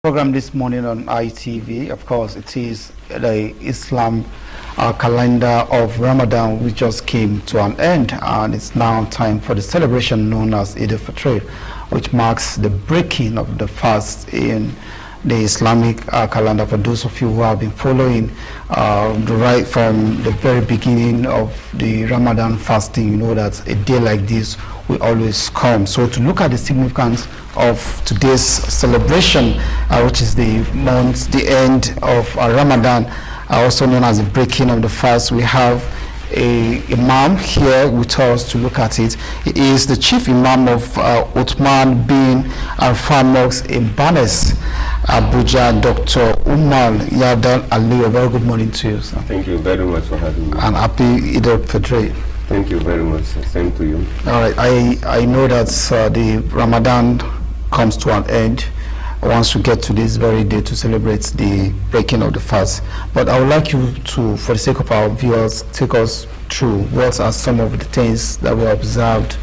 Program this morning on ITV. Of course, it is the Islam calendar of Ramadan, which just came to an end, and it's now time for the celebration known as Eid-El-Fitri, which marks the breaking of the fast in the Islamic calendar. For those of you who have been following right from the very beginning of the Ramadan fasting, you know that a day like this will always come. So to look at the significance of today's celebration, which is the end of Ramadan, also known as the breaking of the fast, we have a imam here with us to look at it. He is the chief imam of Uthman bin Affan Mosque in Banes, Abuja, Dr. Umar Yadan Ali. A very good morning to you, sir. Thank you very much for having me. And happy Eid-El-Fitri. Thank you very much. Same to you. All right. I know that the Ramadan comes to an end once we get to this very day to celebrate the breaking of the fast. But I would like you to, for the sake of our viewers, take us through what are some of the things that were observed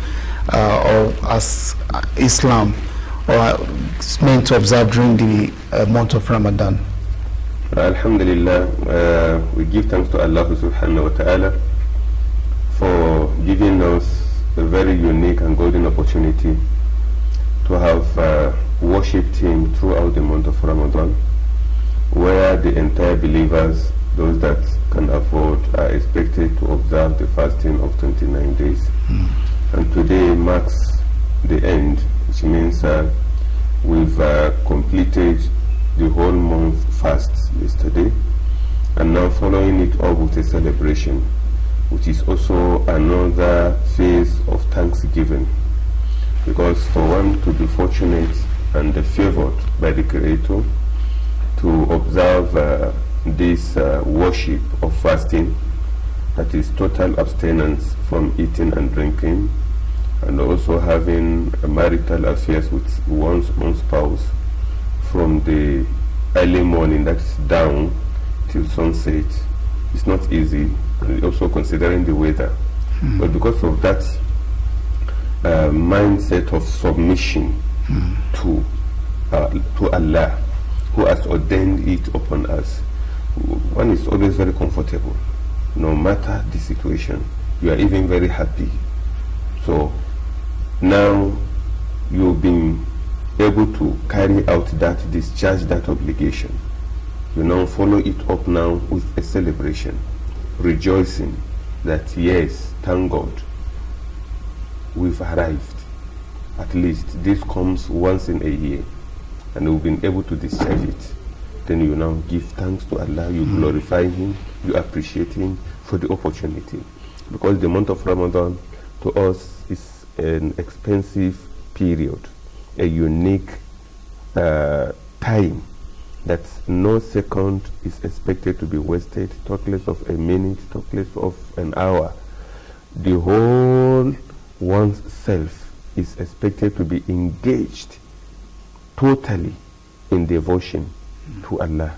or as Islam or is meant to observe during the month of Ramadan. Alhamdulillah, we give thanks to Allah subhanahu wa ta'ala for giving us a very unique and golden opportunity to have worshipped Him throughout the month of Ramadan, where the entire believers, those that can afford, are expected to observe the fasting of 29 days. And today marks the end, which means we've completed the whole month fast yesterday, and now following it up with a celebration, which is also another phase of thanksgiving. Because for one to be fortunate and favored by the Creator to observe this worship of fasting, that is total abstinence from eating and drinking, and also having marital affairs with one's own spouse from the early morning, that is down till sunset, it's not easy, and also considering the weather. But because of that mindset of submission to Allah, who has ordained it upon us, one is always very comfortable. No matter the situation, you are even very happy. So now you've been able to carry out that, discharge that obligation. You now follow it up now with a celebration, rejoicing that yes, thank God, we've arrived. At least this comes once in a year, and we've been able to discharge it. Then you now give thanks to Allah, you glorify Him, you appreciate Him for the opportunity. Because the month of Ramadan to us is an expensive period, a unique time that no second is expected to be wasted, talk less of a minute, talk less of an hour. The whole one's self is expected to be engaged totally in devotion to Allah,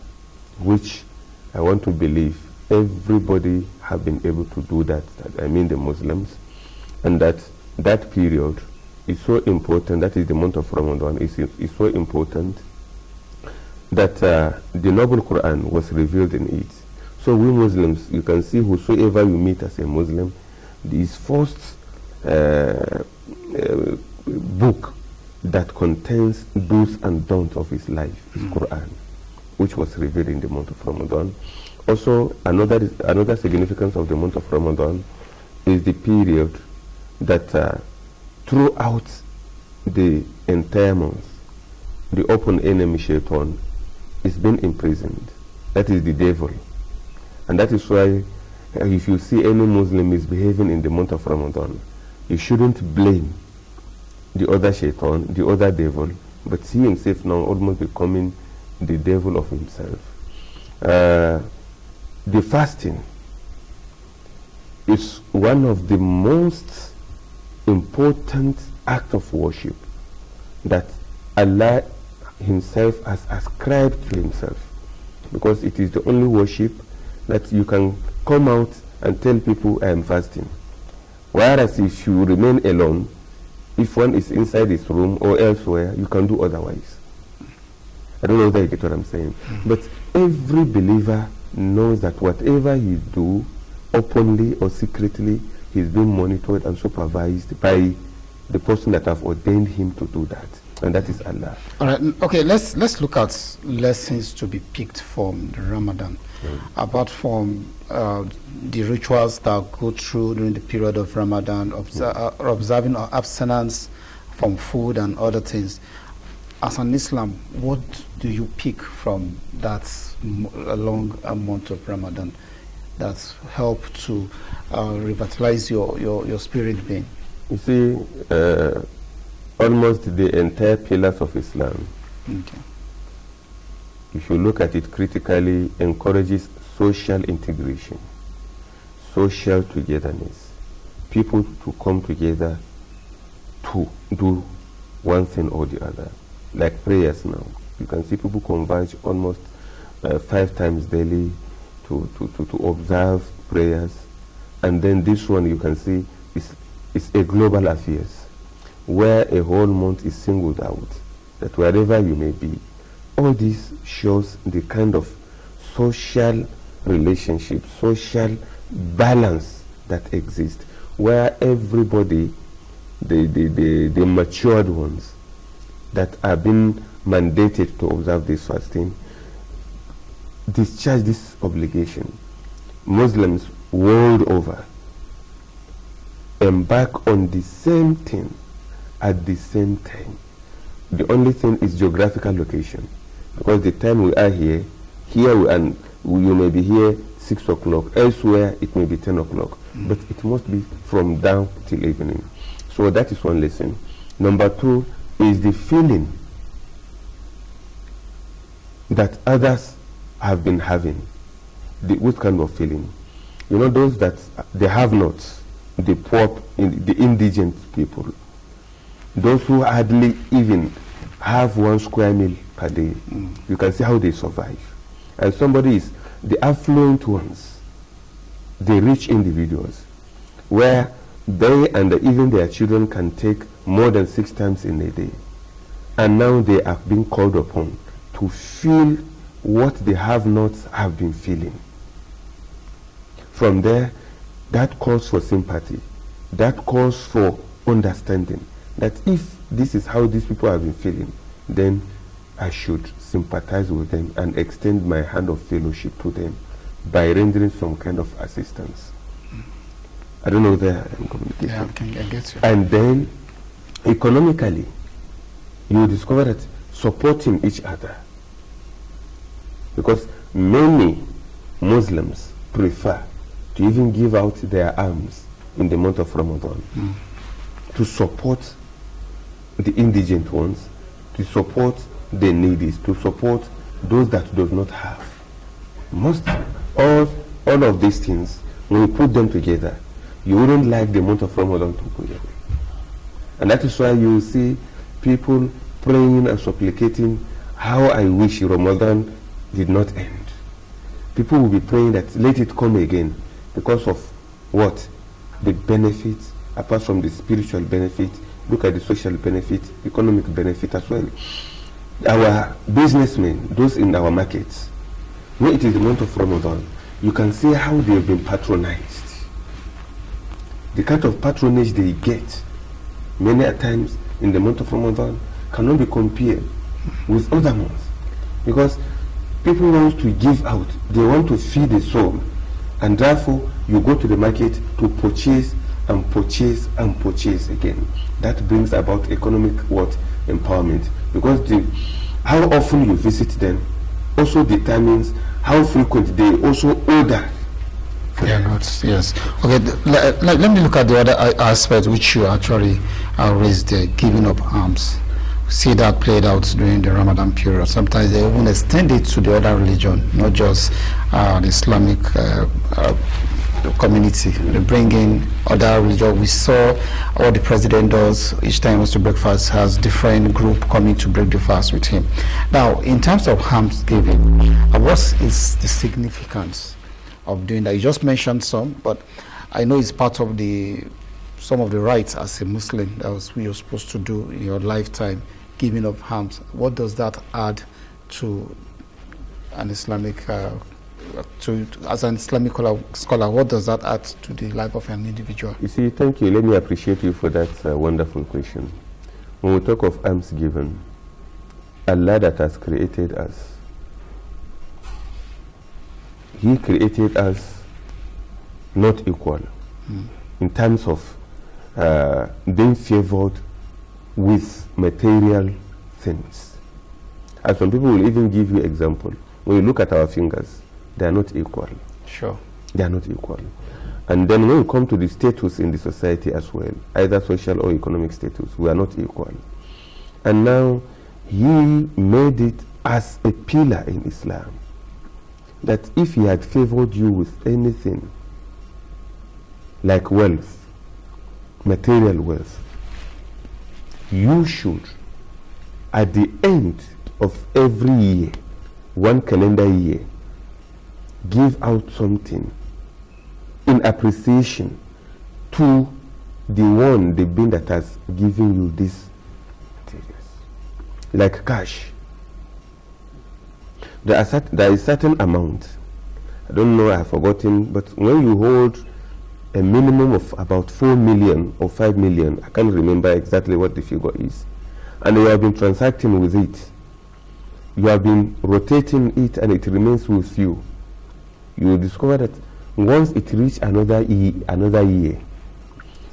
which I want to believe everybody have been able to do that, I mean the Muslims, and that period is so important. That is the month of Ramadan is so important that the Noble Quran was revealed in it. So we Muslims, you can see whosoever you meet as a Muslim, this first book that contains do's and don'ts of his life is Quran, which was revealed in the month of Ramadan. Also, another significance of the month of Ramadan is the period that throughout the entire month, the open enemy Shaitan is being imprisoned. That is the devil. And that is why if you see any Muslim misbehaving in the month of Ramadan, you shouldn't blame the other Shaitan, the other devil, but he himself now almost becoming the devil of himself. The fasting is one of the most important acts of worship that Allah Himself has ascribed to Himself, because it is the only worship that you can come out and tell people I am fasting. Whereas if you remain alone, if one is inside his room or elsewhere, you can do otherwise. I don't know whether you get what I'm saying. But every believer knows that whatever he do, openly or secretly, he's being monitored and supervised by the person that have ordained him to do that, and that is Allah. All right. Okay. Let's look at lessons to be picked from the Ramadan, apart from the rituals that go through during the period of Ramadan, observing abstinence from food and other things. As an Islam, what do you pick from that long month of Ramadan that help to revitalize your spirit being? You see, almost the entire pillars of Islam, if you look at it critically, encourages social integration, social togetherness, people to come together to do one thing or the other. Like prayers now, you can see people converge almost 5 times daily to observe prayers, and then this one you can see is a global affairs, where a whole month is singled out, that wherever you may be, all this shows the kind of social relationship, social balance that exists, where everybody, the matured ones that are being mandated to observe this fasting, discharge this obligation. Muslims world over embark on the same thing at the same time. The only thing is geographical location, because the time we are here you may be here 6 o'clock, elsewhere it may be 10 o'clock, but it must be from down till evening. So that is one lesson. Number 2 is the feeling that others have been having. What kind of feeling? You know, those that they have not, the poor, the indigent people, those who hardly even have 1 square meal per day. You can see how they survive. And somebody is the affluent ones, the rich individuals, where they and even their children can take more than 6 times in a day, and now they are being called upon to feel what the have-nots have been feeling. From there, that calls for sympathy, that calls for understanding, that if this is how these people have been feeling, then I should sympathize with them and extend my hand of fellowship to them by rendering some kind of assistance. I don't know there in communication. Yeah, I get you. And then economically, you discover that supporting each other, because many Muslims prefer to even give out their alms in the month of Ramadan to support the indigent ones, to support the needy, to support those that does not have. All of these things, when we put them together, you wouldn't like the month of Ramadan to go away. And that is why you see people praying and supplicating, how I wish Ramadan did not end. People will be praying that let it come again, because of what? The benefits, apart from the spiritual benefit, look at the social benefit, economic benefit as well. Our businessmen, those in our markets, when it is the month of Ramadan, you can see how they have been patronized. The kind of patronage they get many a times in the month of Ramadan cannot be compared with other months, because people want to give out, they want to feed the soul, and therefore you go to the market to purchase and purchase and purchase again. That brings about economic empowerment, because how often you visit them also determines how frequent they also order. Yeah, yes. Okay, let me look at the other aspect which you actually raised, the giving of alms. See that played out during the Ramadan period. Sometimes they even extend it to the other religion, not just the Islamic community. They bring in other religion. We saw what the president does each time he wants to break fast, has different group coming to break the fast with him. Now, in terms of alms giving, what is the significance of doing that? You just mentioned some, but I know it's part of some of the rights as a Muslim that you're supposed to do in your lifetime, giving of alms. What does that add to an Islamic, as an Islamic scholar, what does that add to the life of an individual? You see, thank you. Let me appreciate you for that wonderful question. When we talk of alms given, Allah that has created us, He created us not equal in terms of being favored with material things. And some people will even give you example. When you look at our fingers, they are not equal. Sure. They are not equal. And then when we come to the status in the society as well, either social or economic status, we are not equal. And now He made it as a pillar in Islam that if He had favored you with anything like wealth, material wealth, you should, at the end of every year, one calendar year, give out something in appreciation to the being that has given you this materials, like cash. There is certain amount, I don't know, I have forgotten, but when you hold a minimum of about 4 million or 5 million, I can't remember exactly what the figure is, and you have been transacting with it, you have been rotating it, and it remains with you, you will discover that once it reaches another year,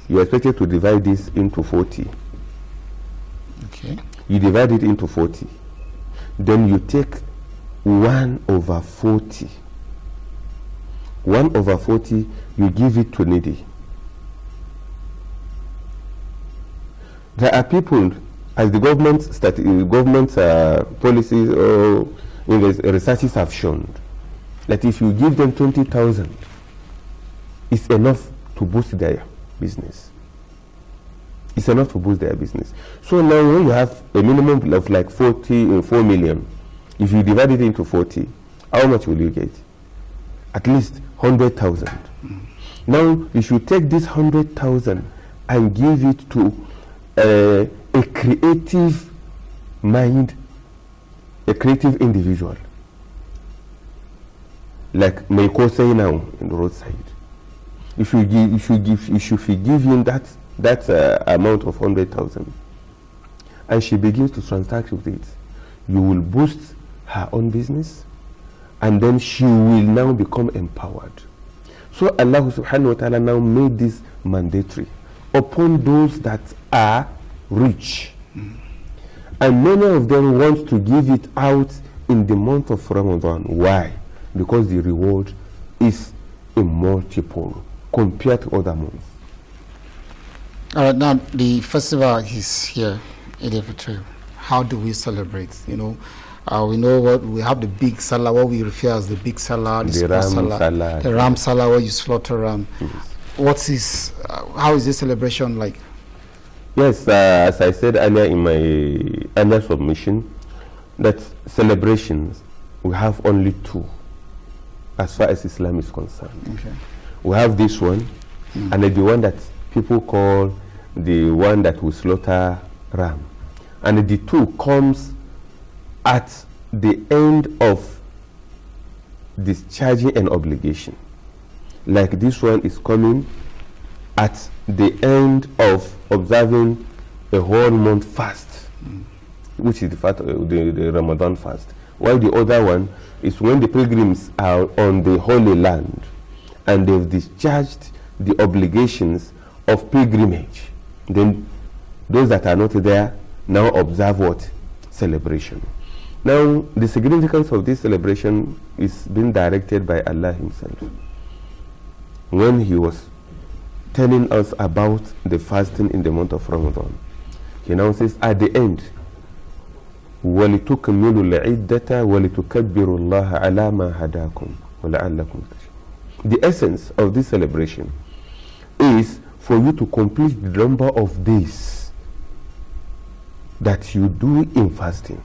you are expected to divide this into 40. Okay. You divide it into 40. Then you take 1/40. 1/40, you give it to needy. There are people, as the government policies or researches have shown, that if you give them 20,000, it's enough to boost their business. It's enough to boost their business. So now when you have a minimum of like 4 million, if you divide it into 40, how much will you get? At least 100,000. Now you should take this 100,000 and give it to a creative mind, a creative individual, like Meiko say now in the roadside. You should give him that amount of 100,000, and she begins to transact with it. You will boost her own business, and then she will now become empowered. So Allah subhanahu wa ta'ala now made this mandatory upon those that are rich. And many of them want to give it out in the month of Ramadan. Why? Because the reward is a multiple compared to other months. All right, now the festival is here, Eid-El-Fitri. How do we celebrate? We know what we have, the big salah, what we refer as the big salah, the small salah, the ram salah, where you slaughter ram. Yes. How is this celebration like? Yes, as I said earlier in my earlier submission, that celebrations, we have only two as far as Islam is concerned. Okay. We have this one, and the one that people call the one that we slaughter ram. And the two comes at the end of discharging an obligation. Like this one is coming at the end of observing a whole month fast, which is the Ramadan fast. While the other one is when the pilgrims are on the Holy Land and they've discharged the obligations of pilgrimage. Then those that are not there now observe what? Celebration. Now the significance of this celebration is being directed by Allah Himself. When He was telling us about the fasting in the month of Ramadan, He now says at the end, وَلِتُكْمِلُوا الْعِدَّةَ وَلِتُكَبِّرُوا اللَّهَ عَلَى مَا هَدَاكُمْ وَلَعَلَّكُمْ تَشْكُرُونَ. The essence of this celebration is for you to complete the number of days that you do in fasting,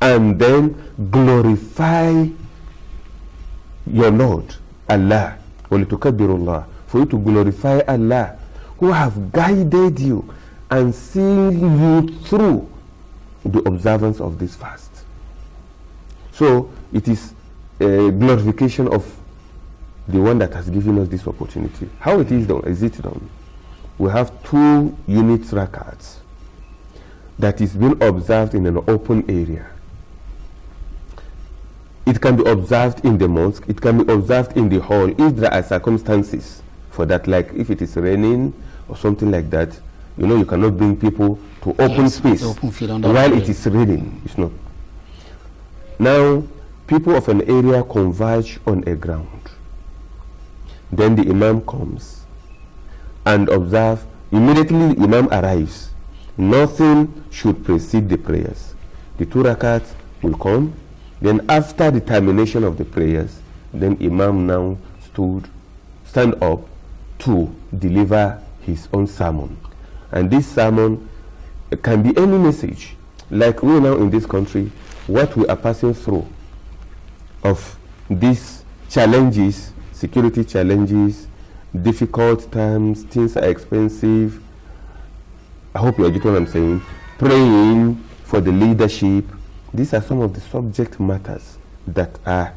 and then glorify your Lord Allah, وَلِتُكَبِّرُوا اللَّهَ, for you to glorify Allah who have guided you and seen you through the observance of this fast. So it is a glorification of the one that has given us this opportunity. How it is done? Is it done? We have 2 unit rakats that is being observed in an open area. It can be observed in the mosque, it can be observed in the hall if there are circumstances for that, like if it is raining or something like that. You know, you cannot bring people to open space while it is raining. It's not. Now, people of an area converge on a ground. Then the imam comes and observe. Immediately the imam arrives. Nothing should precede the prayers. The 2 rakats will come. Then after the termination of the prayers, then imam now stand up to deliver his own sermon. And this sermon can be any message. Like we now in this country, what we are passing through of these challenges, security challenges, difficult times, things are expensive. I hope you get what I'm saying. Praying for the leadership. These are some of the subject matters that are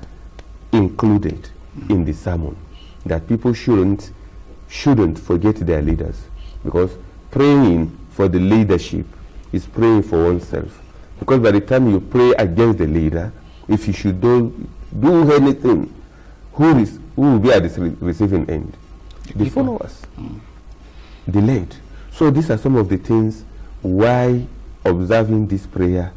included in the sermon, that people shouldn't forget their leaders, because praying for the leadership is praying for oneself. Because by the time you pray against the leader, if you should do anything, who will be at the receiving end? The followers, the led. So these are some of the things why observing this prayer,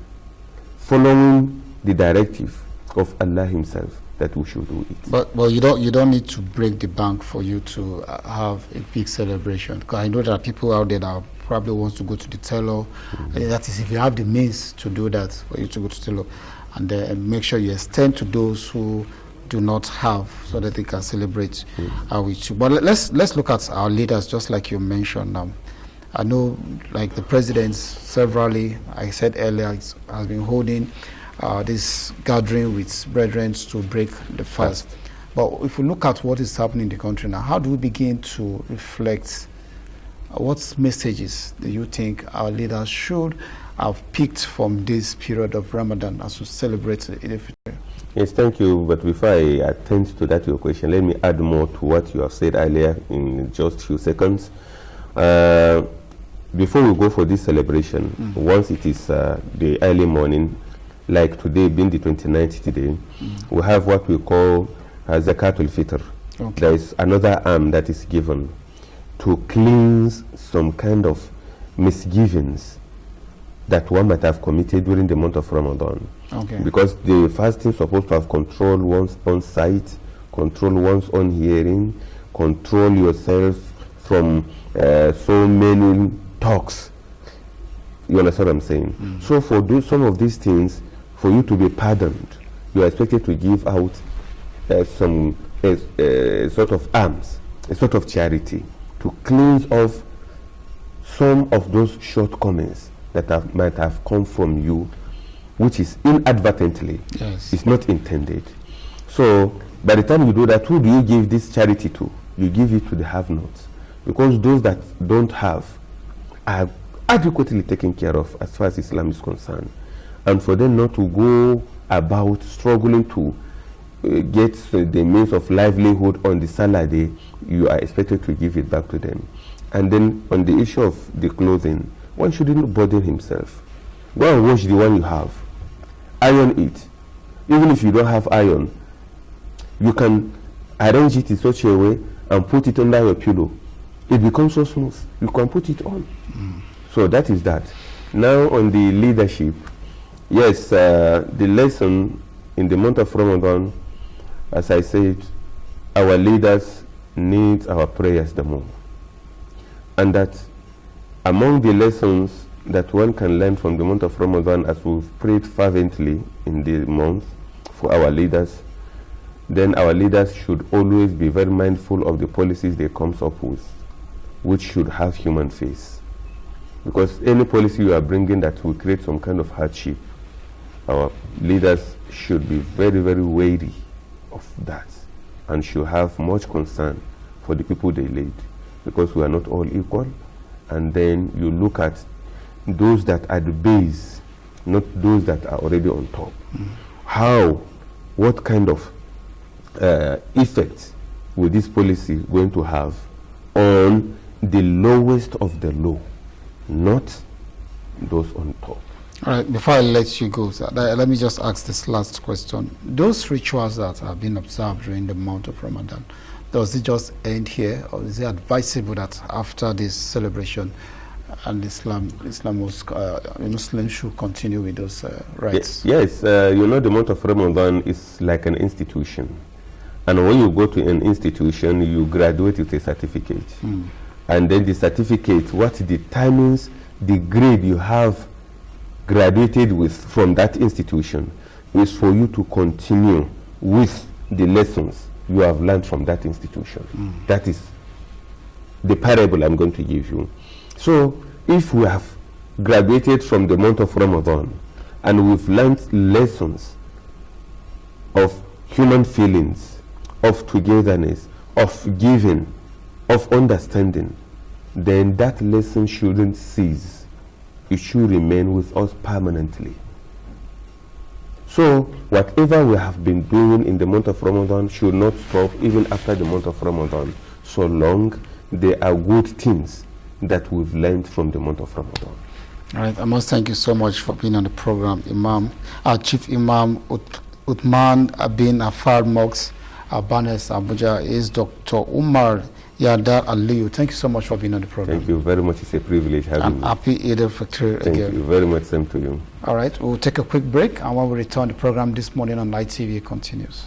following the directive of Allah Himself, that we should do it. But you don't need to break the bank for you to have a big celebration. Because I know there are people out there that probably wants to go to the tailor. That is, if you have the means to do that, for you to go to tailor, and make sure you extend to those who do not have, so that they can celebrate with you. But let's look at our leaders, just like you mentioned. I know, like the president severally, I said earlier, has been holding this gathering with brethren to break the fast. But if we look at what is happening in the country now, how do we begin to reflect? What messages do you think our leaders should have picked from this period of Ramadan as we celebrate Eid-El-Fitri? Yes, thank you. But before I attend to that your question, let me add more to what you have said earlier in just a few seconds. Before we go for this celebration, once it is the early morning, like today being the 29th today, we have what we call Eid-El-Fitri. Okay. There is another arm that is given to cleanse some kind of misgivings that one might have committed during the month of Ramadan. Okay. Because the fasting is supposed to have control one's own sight, control one's own hearing, control yourself from so many talks. You understand what I'm saying? So for some of these things, for you to be pardoned, you are expected to give out some sort of alms, a sort of charity, to cleanse off some of those shortcomings that might have come from you, which is inadvertently, it's not intended. So by the time you do that, who do you give this charity to? You give it to the have-nots, because those that don't have are adequately taken care of as far as Islam is concerned. And for them not to go about struggling to get the means of livelihood on the Saturday, you are expected to give it back to them. And then on the issue of the clothing, one shouldn't burden himself. Go and wash the one you have. Iron it. Even if you don't have iron, you can arrange it in such a way and put it under your pillow. It becomes so smooth. You can put it on. So that is that. Now on the leadership, yes, the lesson in the month of Ramadan, as I said, our leaders need our prayers the more. And that among the lessons that one can learn from the month of Ramadan, as we've prayed fervently in the month for our leaders, then our leaders should always be very mindful of the policies they come up with, which should have human face. Because any policy you are bringing that will create some kind of hardship, our leaders should be very, very wary of that and should have much concern for the people they lead, because we are not all equal. And then you look at those that are the base, not those that are already on top. what kind of effect will this policy going to have on the lowest of the low, not those on top. All right, before I let you go, sir, let me just ask this last question. Those rituals that have been observed during the month of Ramadan, does it just end here, or is it advisable that after this celebration, and Muslims should continue with those rites? Yes, you know, the month of Ramadan is like an institution. And when you go to an institution, you graduate with a certificate. And then the certificate, what determines the grade you have graduated with from that institution is for you to continue with the lessons you have learned from that institution. That is the parable I'm going to give you. So if we have graduated from the month of Ramadan and we've learned lessons of human feelings, of togetherness, of giving, of understanding, then that lesson shouldn't cease. It should remain with us permanently. So whatever we have been doing in the month of Ramadan should not stop even after the month of Ramadan, so long there are good things that we've learned from the month of Ramadan. All right, I must thank you so much for being on the program, Imam. Our Chief Imam Uthman bin Affan Mosque, Banes Abuja, is Dr. Umar Yadar Aliyu. Thank you so much for being on the program. Thank you very much. It's a privilege having me. Happy Eid-El-Fitri again. Thank you very much. Same to you. All right, we'll take a quick break, and when we return, the program this morning on Light TV continues.